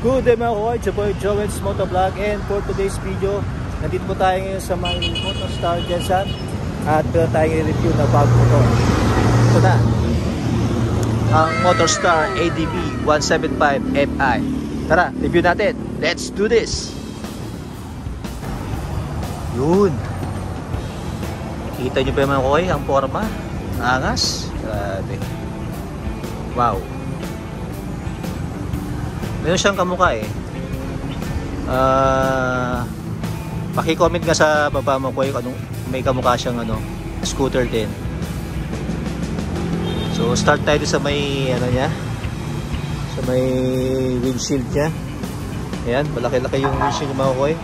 Good day mga koy, it's your boy Jowen's Motovlog, and for today's video, nandito po tayo ngayon sa may Motostar Gensan at tayo i-review na bago motor. Ito na, ang Motostar ADB 175 Fi. Tara, review natin. Let's do this! Yun! Kita nyo ba mga koy, ang forma? Angas? Grabe. Wow! Meron siyang kamukha eh. Paki-comment nga sa baba mo ko yung anong may kamukha siyang scooter din. So start tayo sa may niya. Sa may windshield niya. Ayan, malaki-laki yung windshield ng mga koy.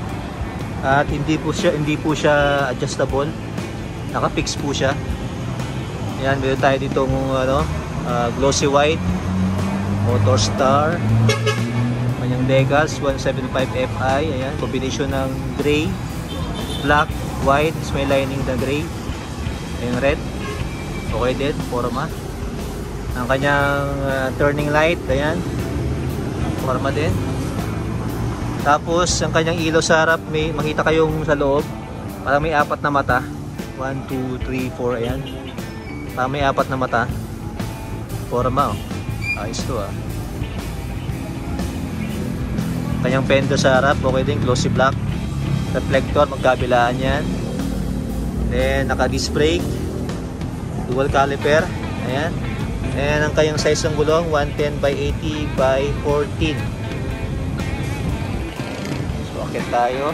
At hindi po siya adjustable. Naka-fix po siya. Ayan, meron tayo ditong glossy white Motostar. Yung decals 175 Fi, ayan, combination ng gray, black, white, may lining na gray, yung red, okay din, forma. Ang kanyang turning light, ayan, forma din. Tapos ang kanyang ilaw sa harap, may makita kayong sa loob, parang may apat na mata, 1, 2, 3, 4, ayan, parang may apat na mata, forma, ayos to Kanyang fender sa harap, okay din, glossy black. Reflector, magkabilaan yan. Then, naka-disc brake. Dual caliper. Ayan. And ang kanyang size ng gulong, 110 by 80 by 14. So, akit tayo.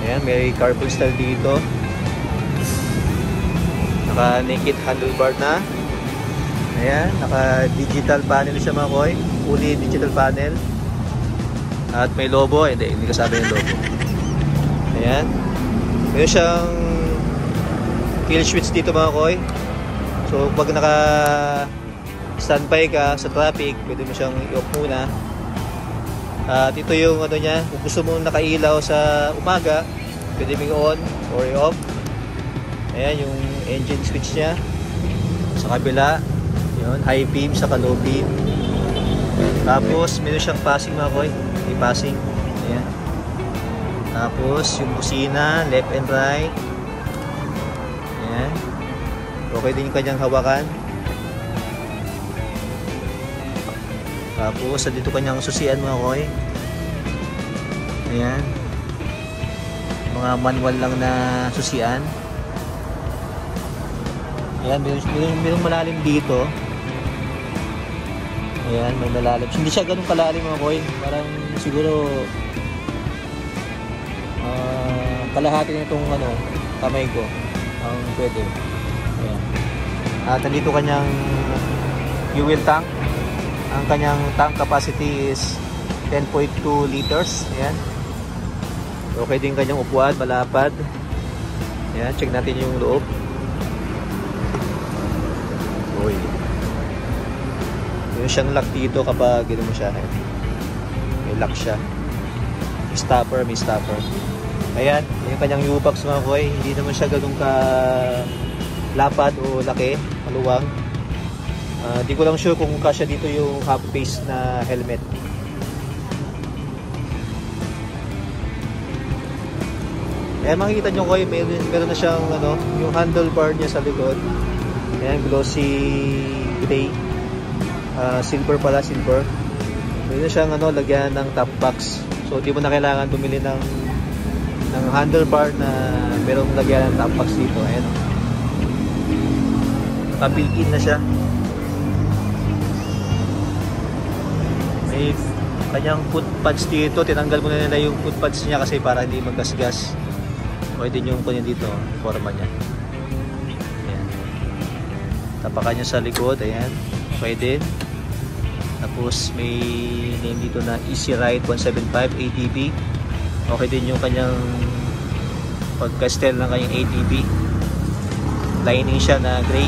Ayan, may carbon style dito. Naka-naked handlebar na. Ayan, naka-digital panel siya mga koy. Fully digital panel. At may logo. Hindi kasama yung logo. Ayan. Mayroon siyang kill switch dito mga koy. So, pag naka-standby ka sa traffic, pwede mo siyang i-off muna. At ito yung niya. Kung gusto mo nakailaw sa umaga, pwede mo i-on or i-off. Ayan, yung engine switch niya. Sa kabila. Yun, high beam sa low beam. Tapos meron siyang passing mga koy. May passing. Ayan. Tapos yung busina, left and right. Ayan. Okay din yung kanyang hawakan. Tapos dito kanyang susian mga koy. Ayan. Mga manual lang na susian. Ayan, merong malalim dito. Ayan, may malalim. Hindi siya ganun kalalim mga koy. Parang siguro kalahati na itong kamay ko ang pwede. Ayan. At nandito kanyang fuel tank. Ang kanyang tank capacity is 10.2 liters. Ayan. Okay din kanyang upuan, malapad. Ayan, check natin yung loob. Uy. Yung siyang lock dito kapag gano'n mo siya. May lock siya. May stopper. Ayan, yung kanyang U-box mga koy. Hindi naman siya gano'n ka lapad o laki, maluwang. Di ko lang sure kung kasya dito yung half face na helmet. Ayan, makikita nyo koy, meron na siyang yung handlebar niya sa likod. Ayan, glossy gray. Silver pala, silver. Meron siyang lagyan ng top box. So di mo na kailangan bumili ng handlebar na merong lagyan ng top box dito. Ayan. Naka-built-in na siya. May kanyang foot pads dito. Tinanggal mo na nila yung foot pads niya kasi para hindi maggasgas. Okay din yung kunin dito, forma niya. Ayan. Tapakan niya sa likod. Ayan. Okay din. Tapos may name dito na Easy Ride 175 ADB. Okay din yung kanyang pagka-style ng kanyang ADB. Lining siya na gray.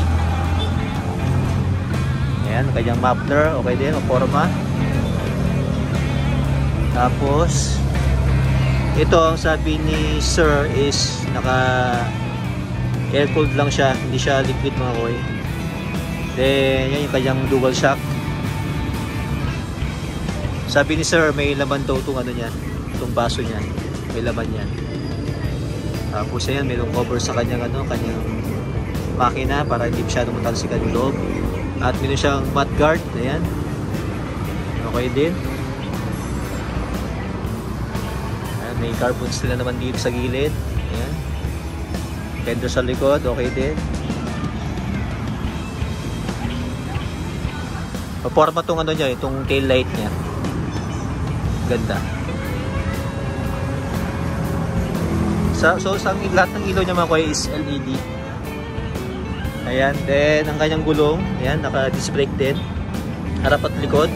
Ayan, kanyang muffler. Okay din, o forma. Tapos ito ang sabi ni Sir is naka air cooled lang siya. Hindi siya liquid mga koy. Then yan yung kanyang dual shock. Sabi ni sir, may laman daw itong ano niya, itong baso niya. May laman yan. Tapos ayan, mayroong cover sa kanyang ano, kanyang makina para hindi masyadong matalsikan yung loob. At meron siyang mud guard, ayan. Okay din. Ayan, may carbon steel na naman dito sa gilid. Ayan. Fender sa likod, okay din. Paporma tong ano niya, itong tail light niya. Ganda. So lahat ng ilaw niya mga kuya is LED. Ayan, then ang kanyang gulong, ayan, naka-disc brake din. Harap at likod.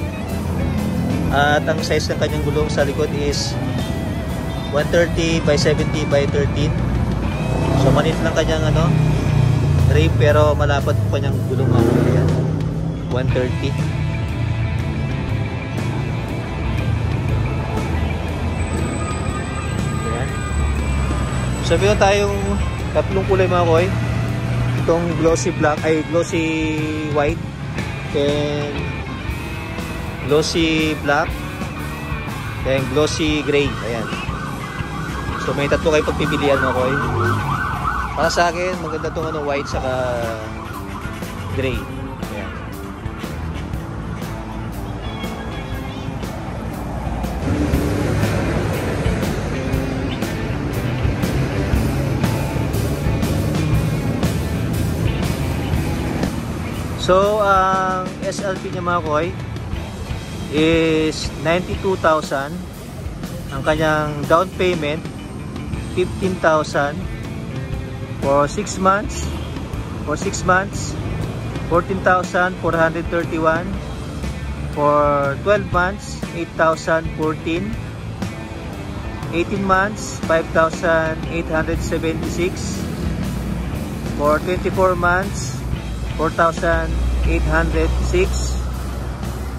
At ang size ng kanyang gulong sa likod is 130 by 70 by 13. So manit lang kanyang ano, rim, pero malapad po kanyang gulong mga kuya. Ayan, 130. So meron tayong tatlong kulay mga koy. Itong glossy black, ay glossy white, then glossy black, then glossy gray. Ayan. So may tatlo kayo pagpipilian mga koy. Para sa akin, maganda itong ano, white saka gray. Ayan. So, ang SLP niya mga koy is 92,000. Ang kanyang down payment 15,000 for 6 months. For 6 months 14,431. For 12 months 8,014. 18 months 5,876. For 24 months 4,806.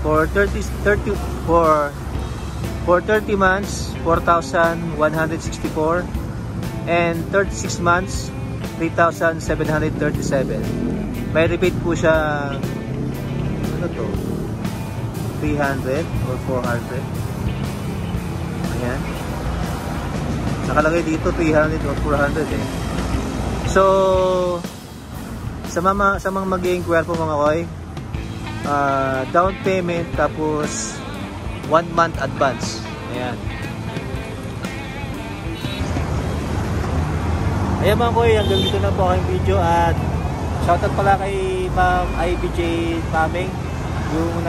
For 30 months 4,164. And 36 months 3,737. May rebate po siya, ano to, 300 or 400. Ayan, nakalagay dito 300 or 400 eh. So sa mga mag-i-inquire po mga koy, down payment tapos 1 month advance. Ayan. Ayan mga koy, hanggang dito na po aking video. At shoutout pala kay Ma'am IBJ Maming, yung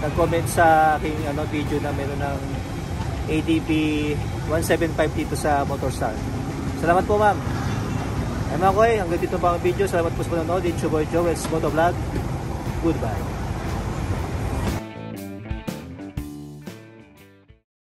nag-comment sa aking video na meron ng ADB 175 dito sa Motorstar. Salamat po ma'am. Ay mga koy, hanggang dito pa ang video. Salamat po sa panonood. It's your boy Joel Motovlog. Goodbye.